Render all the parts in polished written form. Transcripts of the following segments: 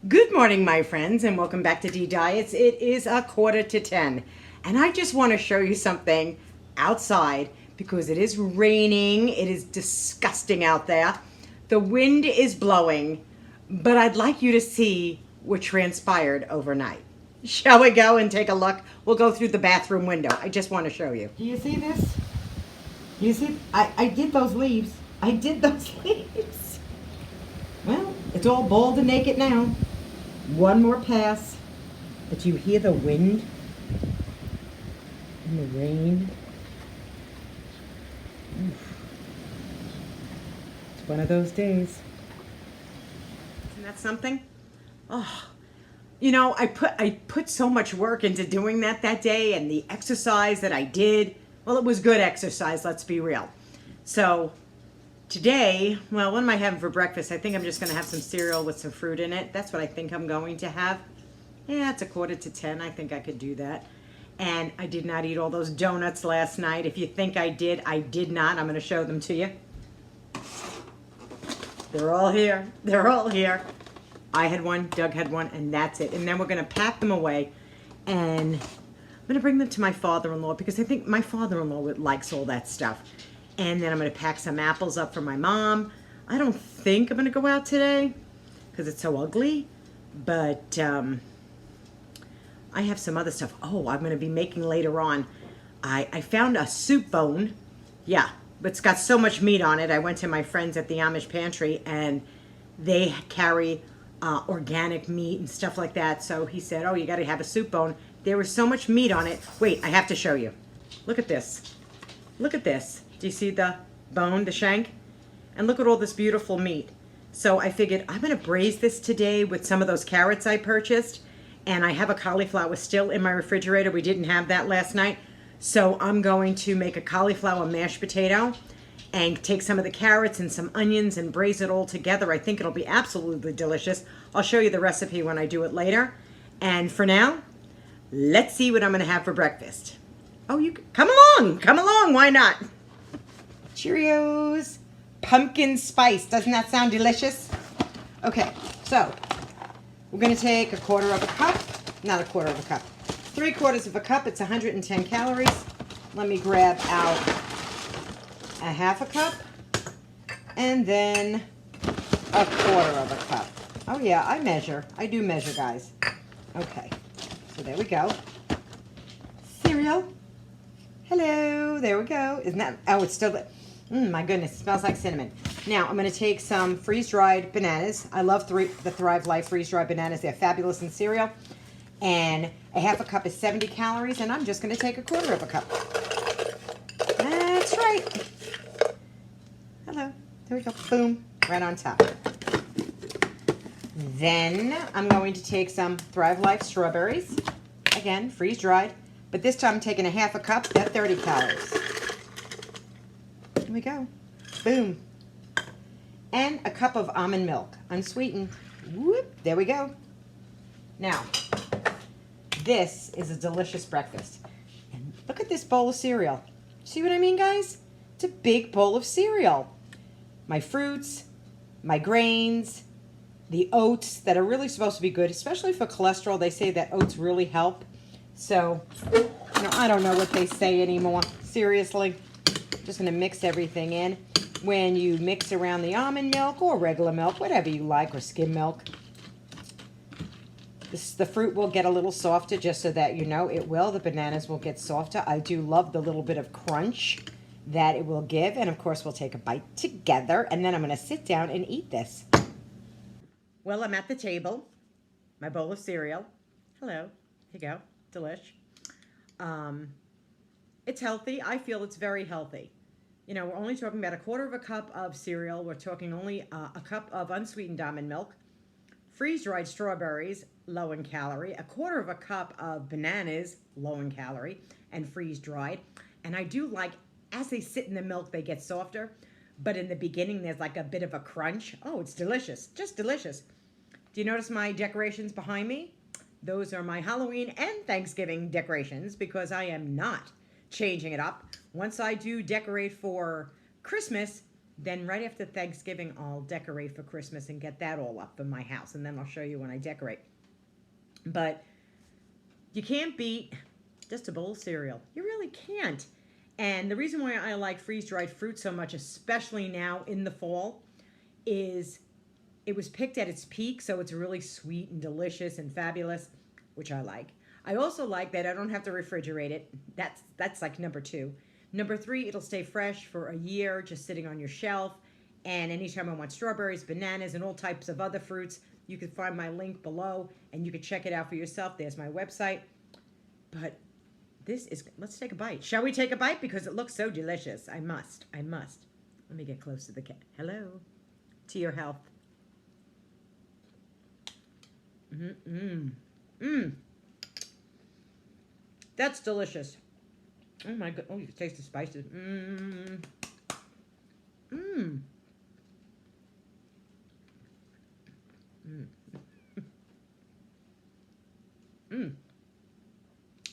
Good morning, my friends, and welcome back to Deediets. It is 9:45, and I just want to show you something outside because it is raining. It is disgusting out there. The wind is blowing, but I'd like you to see what transpired overnight. Shall we go and take a look? We'll go through the bathroom window. I just want to show you. Do you see this? Do you see? I did those leaves. I did those leaves. Well, it's all bald and naked now. One more pass. But you hear the wind and the rain. Oof. It's one of those days. Isn't that something? Oh, I put so much work into doing that day and the exercise that I did. Well, it was good exercise, let's be real. So today, well, what am I having for breakfast? I think I'm just going to have some cereal with some fruit in it. That's what I think I'm going to have. Yeah, it's 9:45. I think I could do that. And I did not eat all those donuts last night. If you think I did not. I'm going to show them to you. They're all here. They're all here. I had one, Doug had one, and that's it. And then we're going to pack them away, and I'm going to bring them to my father-in-law because I think my father-in-law likes all that stuff. And then I'm going to pack some apples up for my mom. I don't think I'm going to go out today because it's so ugly, but I have some other stuff. Oh, I'm going to be making later on. I found a soup bone. Yeah, but it's got so much meat on it. I went to my friends at the Amish pantry, and they carry organic meat and stuff like that. So he said, oh, you got to have a soup bone. There was so much meat on it. Wait, I have to show you. Look at this. Look at this. Do you see the bone, the shank? And look at all this beautiful meat. So I figured I'm going to braise this today with some of those carrots I purchased. And I have a cauliflower still in my refrigerator. We didn't have that last night. So I'm going to make a cauliflower mashed potato and take some of the carrots and some onions and braise it all together. I think it'll be absolutely delicious. I'll show you the recipe when I do it later. And for now, let's see what I'm going to have for breakfast. Oh, you come along, why not? Cheerios, pumpkin spice. Doesn't that sound delicious? Okay, so we're going to take 1/4 cup, not 1/4 cup, 3/4 cup. It's 110 calories. Let me grab out 1/2 cup, and then 1/4 cup. Oh yeah, I measure. I do measure, guys. Okay, so there we go. Cereal. Hello, there we go. Isn't that, oh, it's still, my goodness, it smells like cinnamon. Now, I'm going to take some freeze-dried bananas. I love the Thrive Life freeze-dried bananas. They're fabulous in cereal. And 1/2 cup is 70 calories, and I'm just going to take 1/4 cup. That's right. Hello. There we go. Boom. Right on top. Then I'm going to take some Thrive Life strawberries. Again, freeze-dried. But this time I'm taking 1/2 cup at 30 calories. Here we go. Boom. And a cup of almond milk, unsweetened. Whoop, there we go. Now, this is a delicious breakfast. And look at this bowl of cereal. See what I mean, guys? It's a big bowl of cereal. My fruits, my grains, the oats that are really supposed to be good, especially for cholesterol. They say that oats really help. So, I don't know what they say anymore. Seriously. Just going to mix everything in. When you mix around the almond milk or regular milk, whatever you like, or skim milk, the fruit will get a little softer, just so that you know it will. The bananas will get softer. I do love the little bit of crunch that it will give. And, of course, we'll take a bite together. And then I'm going to sit down and eat this. Well, I'm at the table. My bowl of cereal. Hello. Here you go. Delish. It's healthy. I feel it's very healthy. We're only talking about 1/4 cup of cereal. We're talking only a cup of unsweetened almond milk, freeze-dried strawberries, low in calorie, 1/4 cup of bananas, low in calorie, and freeze-dried. And I do like, as they sit in the milk, they get softer. But in the beginning, there's like a bit of a crunch. Oh, it's delicious. Just delicious. Do you notice my decorations behind me? Those are my Halloween and Thanksgiving decorations because I am not changing it up. Once I do decorate for Christmas, Then right after Thanksgiving, I'll decorate for Christmas and get that all up in my house. And then I'll show you when I decorate. But you can't beat just a bowl of cereal. You really can't. And the reason why I like freeze-dried fruit so much, especially now in the fall, is it was picked at its peak, so it's really sweet and delicious and fabulous, which I like. I also like that I don't have to refrigerate it. That's like number 2. Number 3, it'll stay fresh for a year, just sitting on your shelf. And anytime I want strawberries, bananas, and all types of other fruits, you can find my link below, and you can check it out for yourself. There's my website. But this is, let's take a bite. Shall we take a bite? Because it looks so delicious. I must. Let me get close to the cat. Hello. To your health. That's delicious. Oh my god. Oh, you can taste the spices.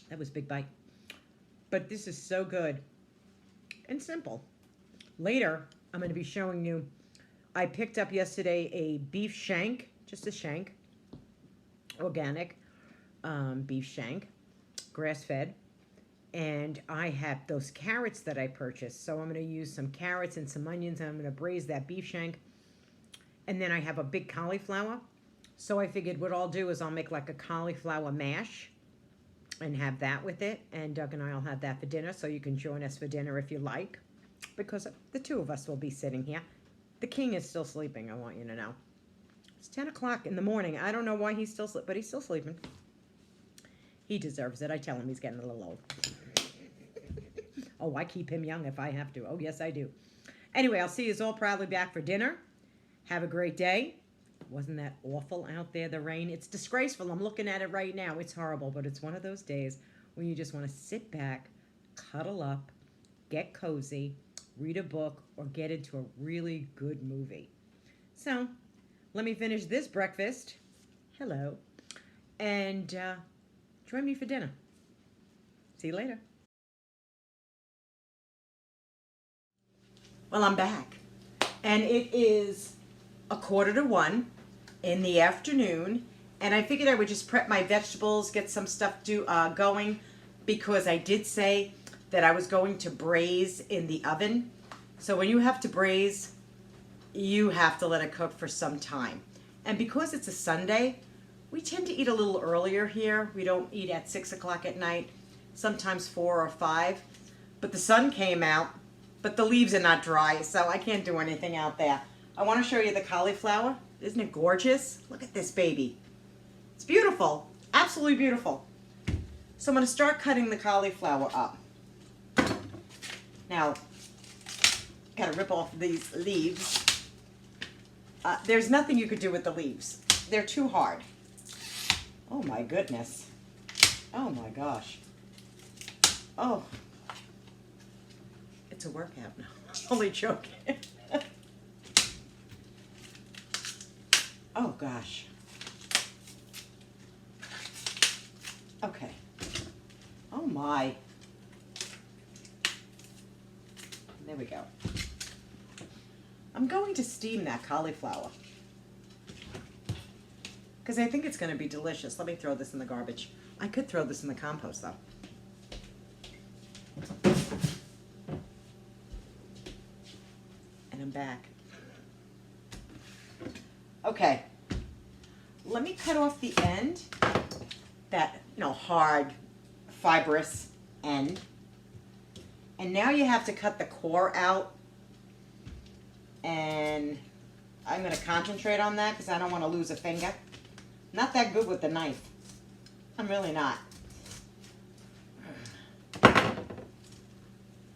That was a big bite. But this is so good and simple. Later, I'm going to be showing you, I picked up yesterday a beef shank, just a shank, organic beef shank, grass-fed. And I have those carrots that I purchased. So I'm going to use some carrots and some onions, and I'm going to braise that beef shank. And then I have a big cauliflower. So I figured what I'll do is I'll make like a cauliflower mash and have that with it. And Doug and I will have that for dinner, so you can join us for dinner if you like, because the 2 of us will be sitting here. The king is still sleeping, I want you to know. It's 10 o'clock in the morning. I don't know why he's still sleeping, but he's still sleeping. He deserves it. I tell him he's getting a little old. Oh, I keep him young if I have to. Oh, yes, I do. Anyway, I'll see you all probably back for dinner. Have a great day. Wasn't that awful out there, the rain? It's disgraceful. I'm looking at it right now. It's horrible, but it's one of those days when you just want to sit back, cuddle up, get cozy, read a book, or get into a really good movie. So, let me finish this breakfast. Hello. And join me for dinner. See you later. Well, I'm back. And it is 1:45 in the afternoon. And I figured I would just prep my vegetables, get some stuff going, because I did say that I was going to braise in the oven. So when you have to braise, you have to let it cook for some time. And because it's a Sunday, we tend to eat a little earlier here. We don't eat at 6 o'clock at night, sometimes 4 or 5. But the sun came out, but the leaves are not dry, so I can't do anything out there. I want to show you the cauliflower. Isn't it gorgeous? Look at this baby. It's beautiful, absolutely beautiful. So I'm going to start cutting the cauliflower up. Now, got to rip off these leaves. There's nothing you could do with the leaves. They're too hard. Oh my goodness. Oh my gosh. Oh. It's a workout now. Only joking. Oh gosh. Okay. Oh my. There we go. I'm going to steam that cauliflower, because I think it's going to be delicious. Let me throw this in the garbage. I could throw this in the compost though. And I'm back. Okay. Let me cut off the end, that, hard, fibrous end. And now you have to cut the core out. And I'm going to concentrate on that because I don't want to lose a finger. Not that good with the knife. I'm really not.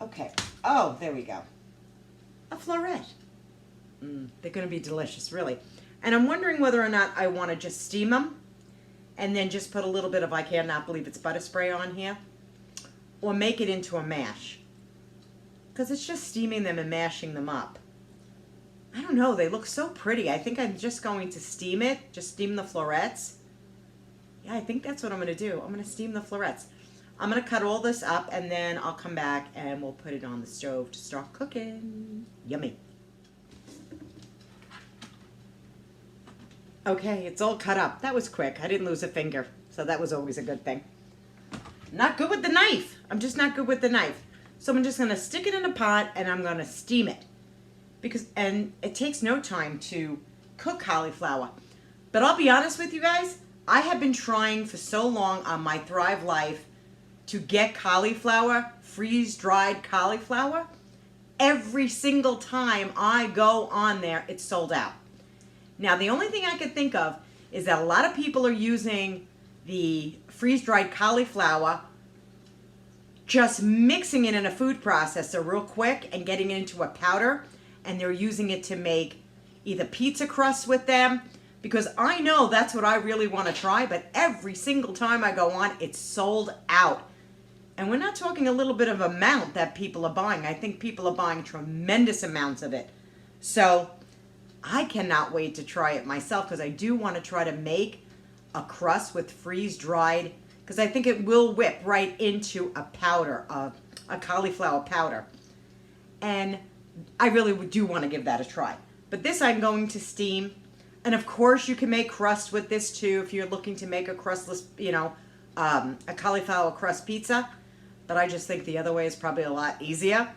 Okay. Oh, there we go. A floret. They're going to be delicious, really. And I'm wondering whether or not I want to just steam them and then just put a little bit of, I cannot believe it's butter spray on here, or make it into a mash. Because it's just steaming them and mashing them up. I don't know, they look so pretty. I think I'm just going to steam it, just steam the florets. Yeah, I think that's what I'm going to do. I'm going to steam the florets. I'm going to cut all this up, and then I'll come back and we'll put it on the stove to start cooking. Yummy. Okay, it's all cut up. That was quick. I didn't lose a finger, so that was always a good thing. Not good with the knife. I'm just not good with the knife. So I'm just going to stick it in a pot and I'm going to steam it. And it takes no time to cook cauliflower. But I'll be honest with you guys, I have been trying for so long on my Thrive Life to get cauliflower, freeze-dried cauliflower. Every single time I go on there, it's sold out. Now, the only thing I could think of is that a lot of people are using the freeze-dried cauliflower, just mixing it in a food processor real quick and getting it into a powder, and they're using it to make either pizza crusts with them, because I know that's what I really want to try, but every single time I go on, it's sold out. And we're not talking a little bit of amount that people are buying. I think people are buying tremendous amounts of it. So I cannot wait to try it myself, because I do want to try to make a crust with freeze-dried, because I think it will whip right into a powder, a cauliflower powder. And I really do want to give that a try. But this I'm going to steam. And of course you can make crust with this too if you're looking to make a crustless, a cauliflower crust pizza. But I just think the other way is probably a lot easier.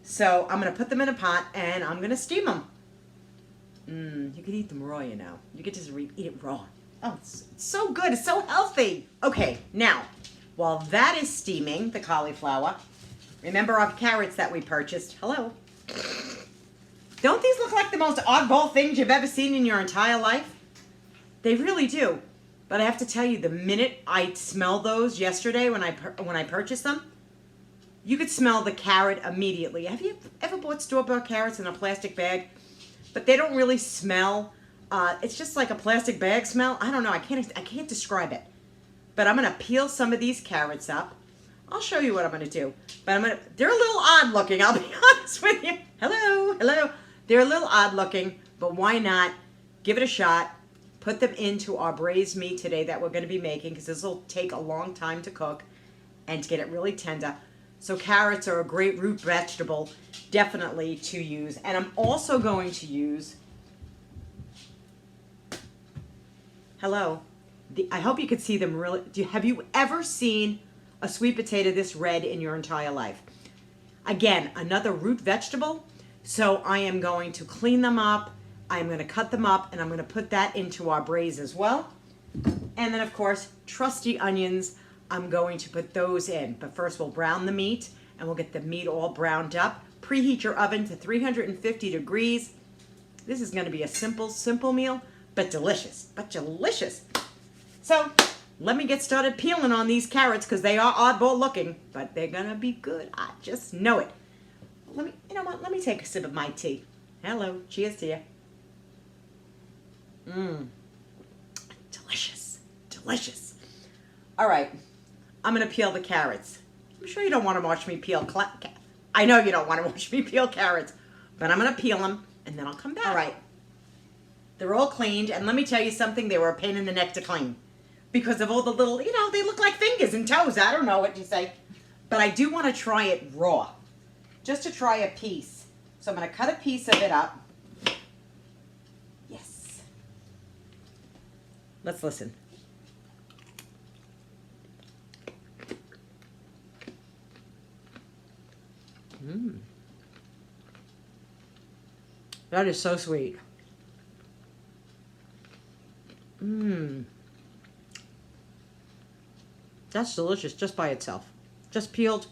So I'm going to put them in a pot and I'm going to steam them. You could eat them raw, you know. You could just eat it raw. Oh, it's so good. It's so healthy. Okay, now, while that is steaming, the cauliflower, remember our carrots that we purchased? Hello. Don't these look like the most oddball things you've ever seen in your entire life? They really do. But I have to tell you, the minute I smelled those yesterday when I purchased them, you could smell the carrot immediately. Have you ever bought store-bought carrots in a plastic bag? But they don't really smell. It's just like a plastic bag smell. I don't know. I can't describe it. But I'm going to peel some of these carrots up. I'll show you what I'm going to do. But they're a little odd looking, I'll be honest with you. Hello. They're a little odd looking, but why not give it a shot. Put them into our braised meat today that we're going to be making, because this will take a long time to cook and to get it really tender. So carrots are a great root vegetable, definitely to use. And I'm also going to use, I hope you could see them really. Have you ever seen a sweet potato this red in your entire life? Again, another root vegetable. So I am going to clean them up. I'm going to cut them up, and I'm going to put that into our braise as well. And then, of course, trusty onions. I'm going to put those in. But first, we'll brown the meat, and we'll get the meat all browned up. Preheat your oven to 350 degrees. This is going to be a simple meal, but delicious. So let me get started peeling on these carrots, because they are oddball looking, but they're going to be good. I just know it. You know what? Let me take a sip of my tea. Hello. Cheers to you. Delicious. All right. I'm going to peel the carrots. I'm sure you don't want to watch me peel. I know you don't want to watch me peel carrots, but I'm going to peel them, and then I'll come back. All right. They're all cleaned, and let me tell you something. They were a pain in the neck to clean because of all the little, they look like fingers and toes. I don't know what you say. But I do want to try it raw, just to try a piece. So I'm going to cut a piece of it up. Yes. Let's listen. That is so sweet. That's delicious just by itself. Just peeled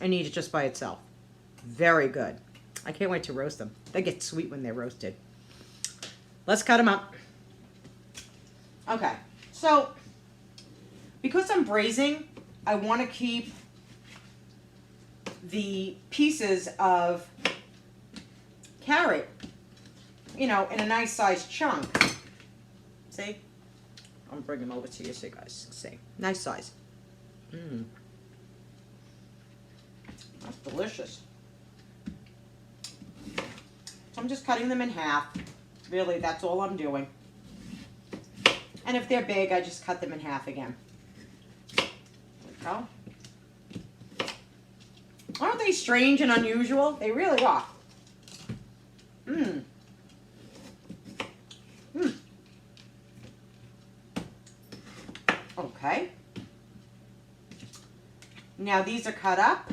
and eat it just by itself. Very good. I can't wait to roast them. They get sweet when they're roasted. Let's cut them up. Okay, so because I'm braising, I want to keep the pieces of carrot, in a nice sized chunk. See? I'm bringing them over to you so you guys can see. Nice size. That's delicious. So I'm just cutting them in half. Really, that's all I'm doing. And if they're big, I just cut them in half again. There we go. Aren't they strange and unusual? They really are. Okay. Now these are cut up.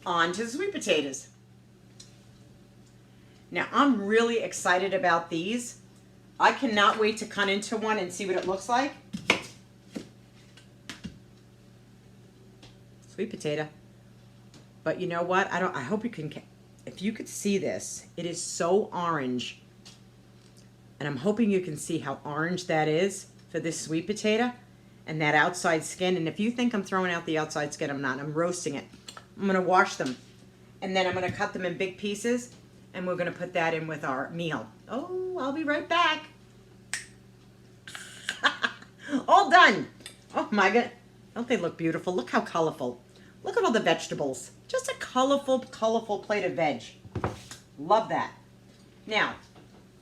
On to the sweet potatoes. Now I'm really excited about these. I cannot wait to cut into one and see what it looks like. Sweet potato. But you know what? I hope you can, if you could see this, it is so orange. And I'm hoping you can see how orange that is for this sweet potato and that outside skin. And if you think I'm throwing out the outside skin, I'm not. I'm roasting it. I'm going to wash them. And then I'm going to cut them in big pieces. And we're going to put that in with our meal. Oh, I'll be right back. All done. Oh my God. Don't they look beautiful? Look how colorful. Look at all the vegetables. Just a colorful, colorful plate of veg. Love that. Now,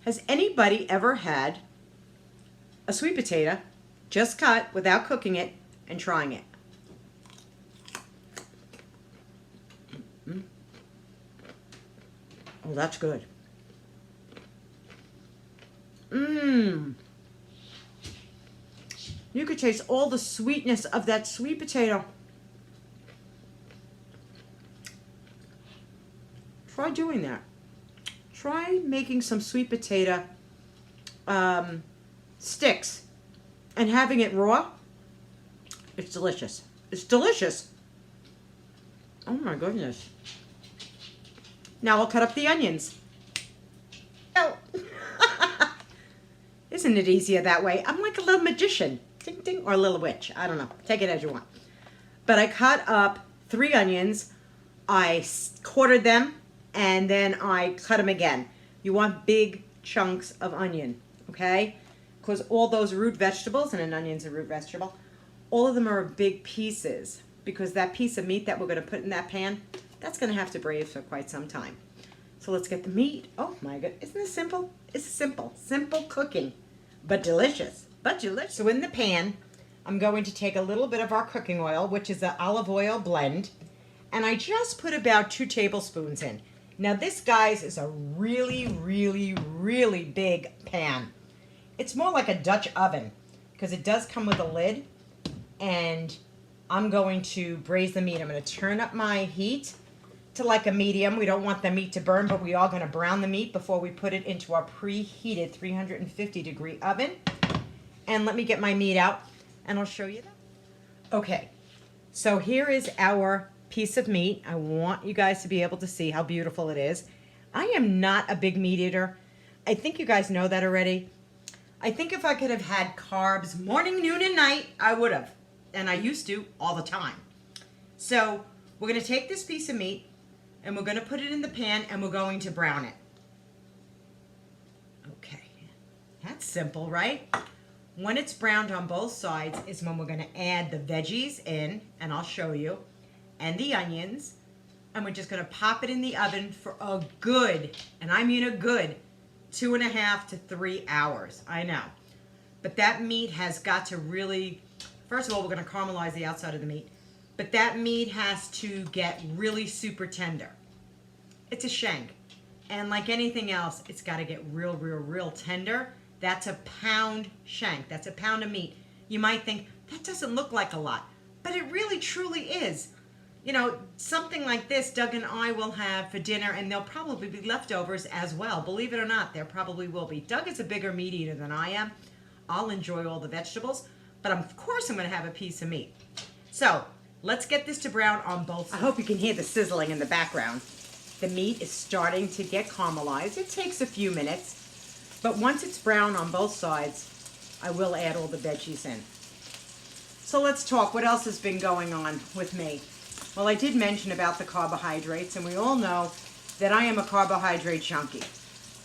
has anybody ever had a sweet potato just cut without cooking it and trying it? Oh, that's good. Mmm. You could taste all the sweetness of that sweet potato. Try doing that. Try making some sweet potato sticks and having it raw. It's delicious. It's delicious. Oh my goodness. Now I'll cut up the onions. Oh. Isn't it easier that way? I'm like a little magician. Ding, ding, or a little witch. I don't know. Take it as you want. But I cut up 3 onions. I quartered them. And then I cut them again. You want big chunks of onion, okay? Because all those root vegetables, and an onion's a root vegetable, all of them are big pieces. Because that piece of meat that we're going to put in that pan, that's going to have to braise for quite some time. So let's get the meat. Oh my God, isn't this simple? It's simple. Simple cooking, but delicious. But delicious. So in the pan, I'm going to take a little bit of our cooking oil, which is an olive oil blend. And I just put about 2 tablespoons in. Now this, guys, is a really, really, really big pan. It's more like a Dutch oven because it does come with a lid. And I'm going to braise the meat. I'm going to turn up my heat to like a medium. We don't want the meat to burn, but we are going to brown the meat before we put it into our preheated 350-degree oven. And let me get my meat out and I'll show you that. Okay, so here is our piece of meat. I want you guys to be able to see how beautiful it is. I am not a big meat eater. I think you guys know that already. I think if I could have had carbs morning, noon, and night, I would have. And I used to all the time. So we're going to take this piece of meat and we're going to put it in the pan and we're going to brown it. Okay, that's simple, right? When it's browned on both sides is when we're going to add the veggies in, and I'll show you, and the onions, and we're just going to pop it in the oven for a good, and I mean a good, 2.5 to 3 hours. I know. But that meat has got to really, first of all, we're going to caramelize the outside of the meat, but that meat has to get really super tender. It's a shank. And like anything else, it's got to get real, real, real tender. That's a pound shank. That's a pound of meat. You might think, that doesn't look like a lot, but it really, truly is. You know, something like this, Doug and I will have for dinner, and there'll probably be leftovers as well. Believe it or not, there probably will be. Doug is a bigger meat eater than I am. I'll enjoy all the vegetables, but of course I'm going to have a piece of meat. So let's get this to brown on both sides. I hope you can hear the sizzling in the background. The meat is starting to get caramelized. It takes a few minutes, but once it's brown on both sides, I will add all the veggies in. So let's talk. What else has been going on with me? Well, I did mention about the carbohydrates, and we all know that I am a carbohydrate junkie.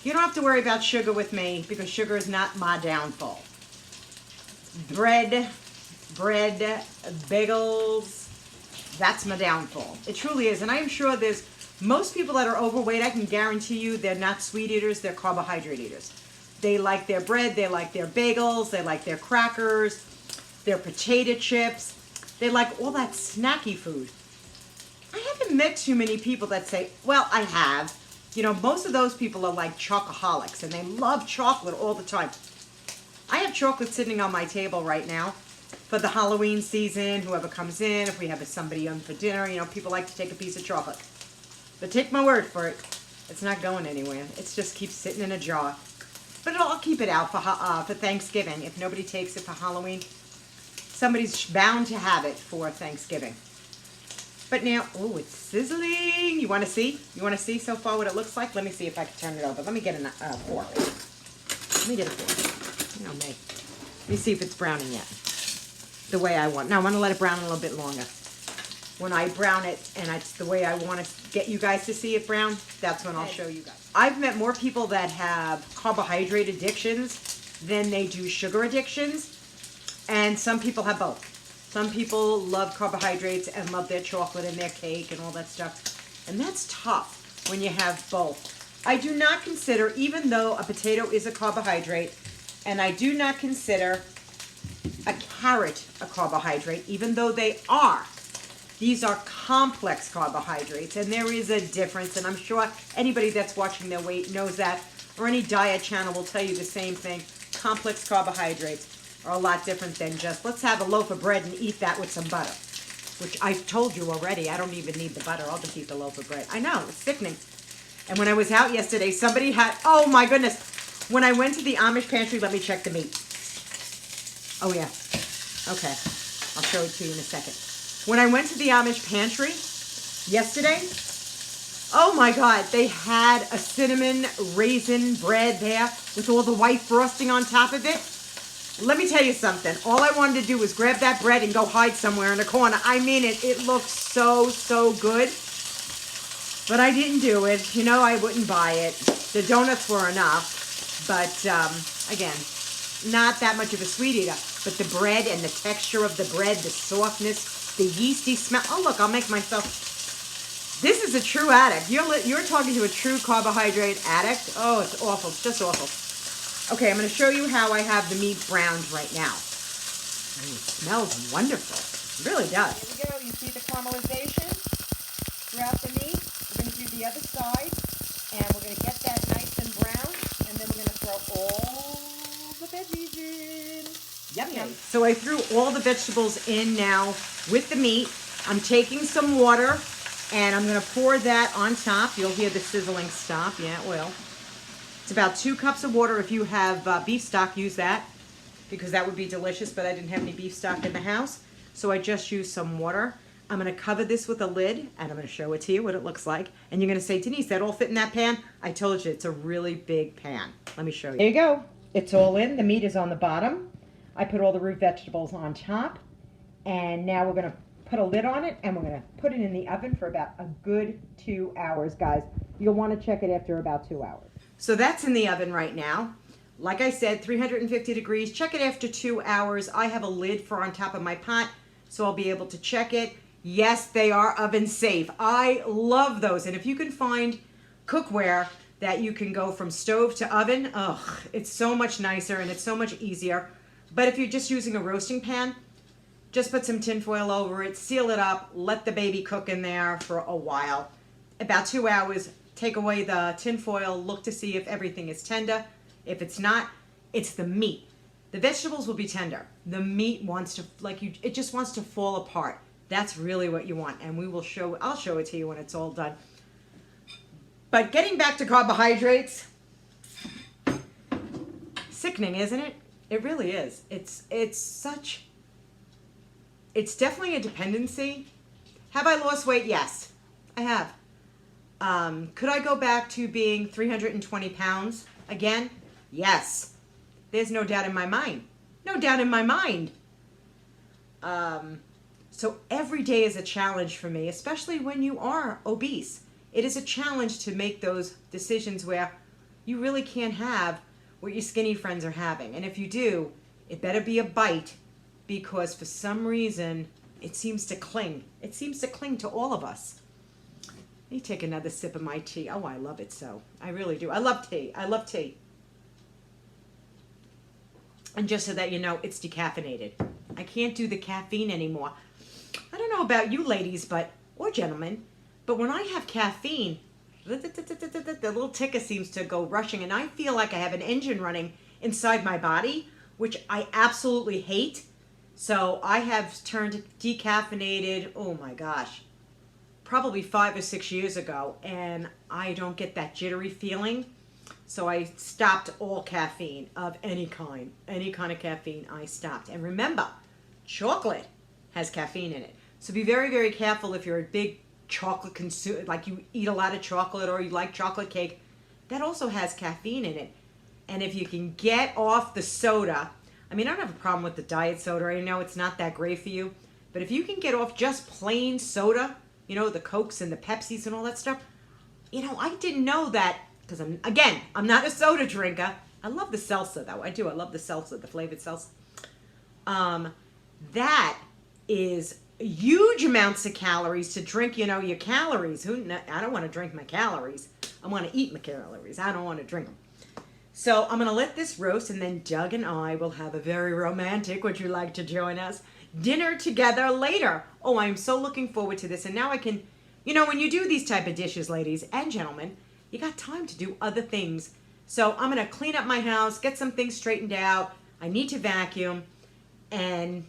You don't have to worry about sugar with me because sugar is not my downfall. Bread, bagels, that's my downfall. It truly is. And I am sure there's most people that are overweight, I can guarantee you they're not sweet eaters, they're carbohydrate eaters. They like their bread, they like their bagels, they like their crackers, their potato chips. They like all that snacky food. I haven't met too many people that say, well, I have. You know, most of those people are like chocoholics and they love chocolate all the time. I have have chocolate sitting on my table right now for the Halloween season. Whoever comes in, if we have somebody on for dinner, you know, people like to take a piece of chocolate. But take my word for it, it's not going anywhere. It just keeps sitting in a jar. But I'll keep it out for Thanksgiving. If nobody takes it for Halloween, somebody's bound to have it for Thanksgiving. But now, oh, it's sizzling. You want to see? You want to see so far what it looks like? Let me see if I can turn it over. Let me get a fork. Let me get a fork. You know me. Let me see if it's browning yet. The way I want. Now, I want to let it brown a little bit longer. When I brown it, and it's the way I want to get you guys to see it brown, that's when I'll show you guys. I've met more people that have carbohydrate addictions than they do sugar addictions. And some people have both. Some people love carbohydrates and love their chocolate and their cake and all that stuff. And that's tough when you have both. I do not consider, even though a potato is a carbohydrate, and I do not consider a carrot a carbohydrate, even though they are. These are complex carbohydrates, and there is a difference, and I'm sure anybody that's watching their weight knows that, or any diet channel will tell you the same thing. Complex carbohydrates are a lot different than just, let's have a loaf of bread and eat that with some butter, which I've told you already. I don't even need the butter. I'll just eat the loaf of bread. I know, it's sickening. And when I was out yesterday, somebody had, oh my goodness, when I went to the Amish pantry, let me check the meat. Oh yeah, okay, I'll show it to you in a second. When I went to the Amish pantry yesterday, oh my God, they had a cinnamon raisin bread there with all the white frosting on top of it. Let me tell you something. All I wanted to do was grab that bread and go hide somewhere in a corner. I mean it. It looked so, so good. But I didn't do it. You know, I wouldn't buy it. The donuts were enough. But, again, not that much of a sweet eater. But the bread and the texture of the bread, the softness, the yeasty smell. Oh, look, I'll make myself. This is a true addict. You're talking to a true carbohydrate addict. Oh, it's awful. It's just awful. Okay, I'm going to show you how I have the meat browned right now. Ooh, it smells wonderful. It really does. Here we go. You see the caramelization throughout the meat. We're going to do the other side, and we're going to get that nice and brown, and then we're going to throw all the veggies in. Yum, yum. So I threw all the vegetables in now with the meat. I'm taking some water, and I'm going to pour that on top. You'll hear the sizzling stop. Yeah, it will. It's about 2 cups of water. If you have beef stock, use that, because that would be delicious, but I didn't have any beef stock in the house, so I just used some water. I'm going to cover this with a lid, and I'm going to show it to you what it looks like. And you're going to say, Denise, that all fit in that pan? I told you, it's a really big pan. Let me show you. There you go. It's all in. The meat is on the bottom. I put all the root vegetables on top, and now we're going to put a lid on it, and we're going to put it in the oven for about a good 2 hours, guys. You'll want to check it after about 2 hours. So that's in the oven right now. Like I said, 350 degrees. Check it after 2 hours. I have a lid for on top of my pot, so I'll be able to check it. Yes, they are oven safe. I love those. And if you can find cookware that you can go from stove to oven, ugh, it's so much nicer and it's so much easier. But if you're just using a roasting pan, just put some tin foil over it, seal it up, let the baby cook in there for a while. About 2 hours. Take away the tin foil, look to see if everything is tender. If it's not, it's the meat. The vegetables will be tender. The meat wants to, it just wants to fall apart. That's really what you want, and I'll show it to you when it's all done. But getting back to carbohydrates, sickening, isn't it? It really is. It's definitely a dependency. Have I lost weight? Yes, I have. Could I go back to being 320 pounds again? Yes. There's no doubt in my mind. No doubt in my mind. So every day is a challenge for me, especially when you are obese. It is a challenge to make those decisions where you really can't have what your skinny friends are having. And if you do, it better be a bite, because for some reason, it seems to cling. It seems to cling to all of us. Let me take another sip of my tea. Oh, I love it so. I really do. I love tea. I love tea. And just so that you know, it's decaffeinated. I can't do the caffeine anymore. I don't know about you ladies, or gentlemen, but when I have caffeine, the little ticker seems to go rushing, and I feel like I have an engine running inside my body which I absolutely hate. So I have turned decaffeinated, oh my gosh, probably 5 or 6 years ago, and I don't get that jittery feeling. So I stopped all caffeine of any kind of caffeine I stopped. And remember, chocolate has caffeine in it. So be very, very careful if you're a big chocolate consumer, like you eat a lot of chocolate or you like chocolate cake. That also has caffeine in it. And if you can get off the soda, I mean, I don't have a problem with the diet soda. I know it's not that great for you. But if you can get off just plain soda, you know, the Cokes and the Pepsis and all that stuff, you know, I didn't know that, because I'm not a soda drinker. I love the salsa, though. I do. I love the salsa, the flavored salsa. That is huge amounts of calories to drink, you know, your calories. I don't want to drink my calories. I want to eat my calories. I don't want to drink them. So I'm going to let this roast, and then Doug and I will have a very romantic, would you like to join us, dinner together later. Oh, I'm so looking forward to this. And now I can, you know, when you do these type of dishes, ladies and gentlemen, you got time to do other things. So I'm going to clean up my house, get some things straightened out. I need to vacuum, and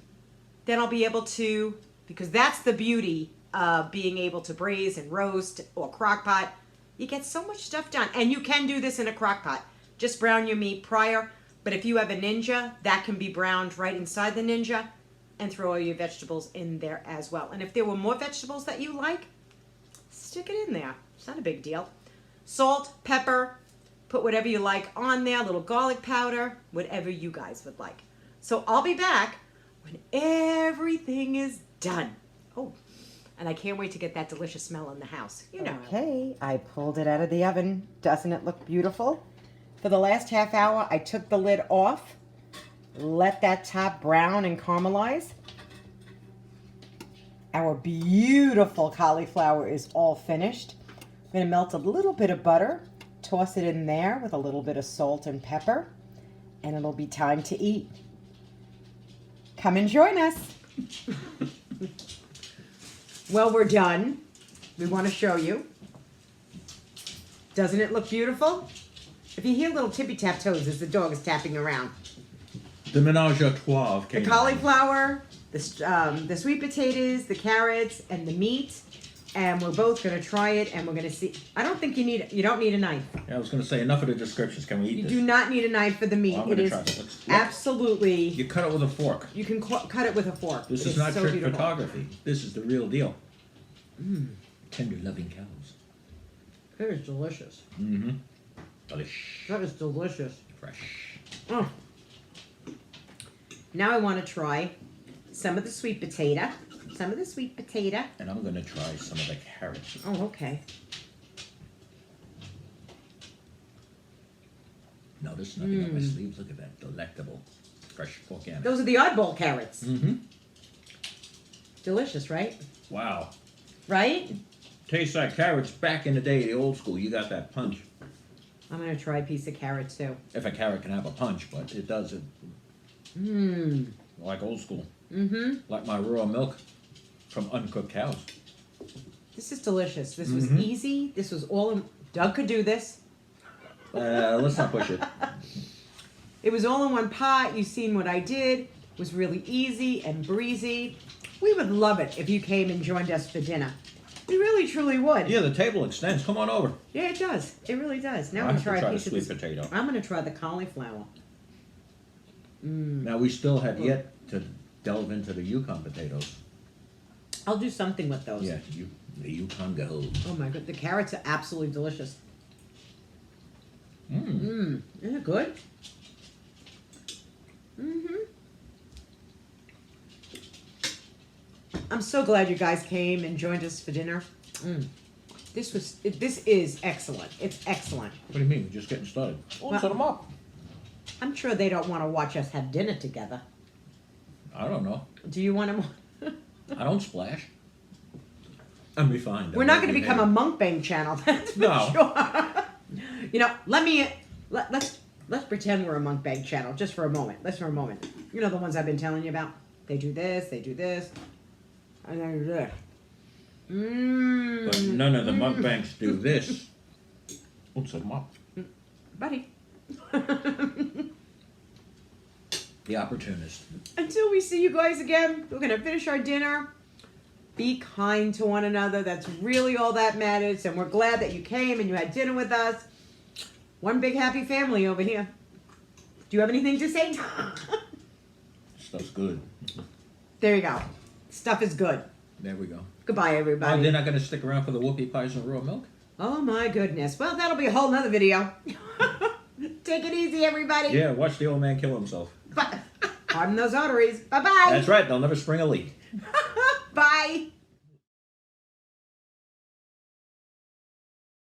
then I'll be able to, because that's the beauty of being able to braise and roast or crock pot. You get so much stuff done. And you can do this in a crock pot. Just brown your meat prior. But if you have a Ninja, that can be browned right inside the Ninja, and throw all your vegetables in there as well. And if there were more vegetables that you like, stick it in there. It's not a big deal. Salt, pepper, put whatever you like on there, a little garlic powder, whatever you guys would like. So I'll be back when everything is done. Oh, and I can't wait to get that delicious smell in the house. You know. Okay, I pulled it out of the oven. Doesn't it look beautiful? For the last half hour, I took the lid off, let that top brown and caramelize. Our beautiful cauliflower is all finished. I'm going to melt a little bit of butter, toss it in there with a little bit of salt and pepper, and it'll be time to eat. Come and join us. Well, we're done. We want to show you. Doesn't it look beautiful? If you hear little tippy-tap toes as the dog is tapping around. The menage a trois of The canine. cauliflower, the sweet potatoes, the carrots, and the meat. And we're both going to try it, and we're going to see. I don't think you don't need a knife. Yeah, I was going to say, enough of the descriptions. Can we eat You this? do not need a knife for the meat. Well, I'm It gonna is try it. Look. absolutely, You cut it with a fork. you can cut it with a fork. This It is not so trick beautiful. photography. This is the real deal. Tender, loving cows. It is delicious. Mm-hmm. Delish. That is delicious. Fresh. Oh. Now I want to try some of the sweet potato. And I'm going to try some of the carrots. Oh, okay. Notice nothing on my sleeves. Look at that. Delectable. Fresh organic. Those are the oddball carrots. Mm-hmm. Delicious, right? Wow. Right? Tastes like carrots back in the day, the old school. You got that punch. I'm going to try a piece of carrot too. If a carrot can have a punch, but it doesn't. Mmm. Like old school. Mm-hmm. Like my raw milk from uncooked cows. This is delicious. This was easy. This was all in... Doug could do this. Let's not push it. It was all in one pot. You've seen what I did. It was really easy and breezy. We would love it if you came and joined us for dinner. We really, truly would. Yeah, the table extends. Come on over. Yeah, it does. It really does. Now I I'm have going to to try try a the piece of sweet this. potato. I'm going to try the cauliflower. Now we still have yet to delve into the Yukon potatoes. I'll do something with those. Yeah, the Yukon gold. Oh my god, the carrots are absolutely delicious. Isn't it good? I'm so glad you guys came and joined us for dinner. This is excellent. It's excellent. What do you mean? We're just getting started. Well- Set them up. I'm sure they don't want to watch us have dinner together. I don't know. Do you want to? I don't splash. I'm refined. We're not going to become a mukbang channel. That's for No. sure. You know, let's pretend we're a mukbang channel just for a moment. You know the ones I've been telling you about. They do this, and they do this. But none of the mukbangs do this. Set them up. buddy. The opportunist. Until we see you guys again, we're going to finish our dinner. Be kind to one another. That's really all that matters. And we're glad that you came and you had dinner with us. One big happy family over here. Do you have anything to say? Stuff's good. There you go. Stuff is good. There we go. Goodbye, Oh, everybody. they're not going to stick around for the whoopie pies and raw milk? Oh, my goodness. Well, that'll be a whole nother video. Take it easy, everybody. Yeah, watch the old man kill himself. Pardon those arteries. Bye-bye. That's right, they'll never spring a leak. Bye.